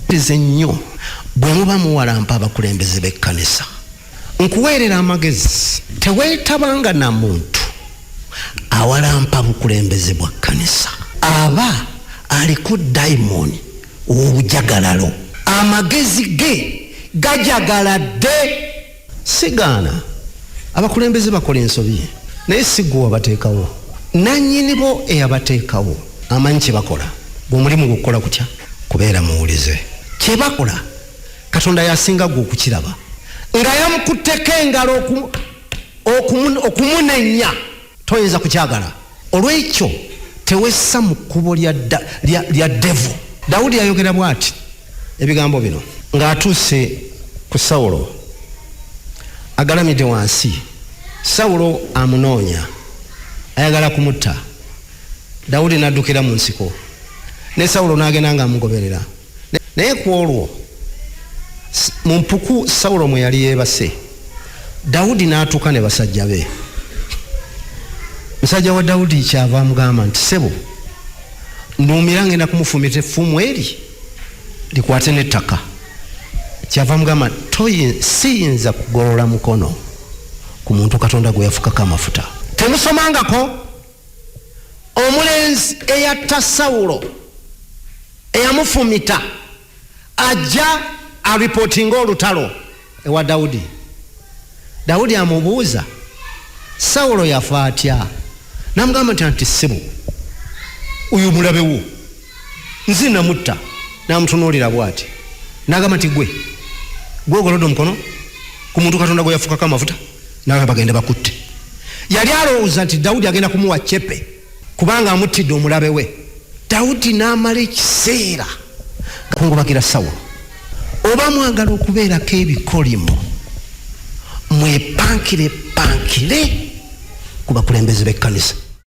Tize nnyo bwe muba muwalampa abakulembeze b'ekkanisa. Nkuweerera amagezi, teweetabanga na muntu awalampa bukulembeze bwa kkanisa. Aba aliko daimoni w'obujagalalo. Amagezi ge gajagaladde. Sigaana abakulembeze bakola ensobi, naye si gwe wabateekawo. Nannyini bo eyabateekawo amanyi kye bakola. Bwe mulimu gukola kutya kubeera muwulize kye bakola. Katonda yasinga gwe okukiraba nga yamukutteko engalo okumunenya, toyinza kukyagala. Olw'ekyo tewessa mu kkubo lya devu. Dawudi yayogera bw'ati ebigambo bino ng'atuuse ku Sawulo, agalamidde wansi. Sawulo amunoonya, ayagala kumutta. Dawudi n'addukira mu nsiko, ne Sawulo n'agenda ng'amugoberera. Naye ku olwo mu mpuku Sawulo mwe yali yeebase, Dawudi n'atuuka ne basajja be. Musajja wa Dawudi kyava amugamba nti, ssebo, nduumira ngenda kumufumita effumu eri likwate n'ettaka. Kyava amugamba, siyinza kugolola mukono ku muntu Katonda gwe yafukako amafuta. Temusomangako omulenzi eyatta Sawulo eyamufumita ajja aripootinga olutalo ewa Dawudi. Dawudi amubuuza, Sawulo yafa atya? Namugamba nti ssebo, uyu mulabe wo nzi namutta. Namutunuulira bw'ati, n'agamba nti gwe ogolodde omukono ku muntu Katonda gwe yafukako amafuta? Nawe bagende bakutte. Yali alowooza nti Dawudi agenda kumuwa ccepe kubanga amuttidde omulabe we. Dawudi n'amala ekiseera kungubagira Sawulo. Oba mwagala okubeerako ebikolimo, mwepankire ku bakulembeze b'ekkanisa.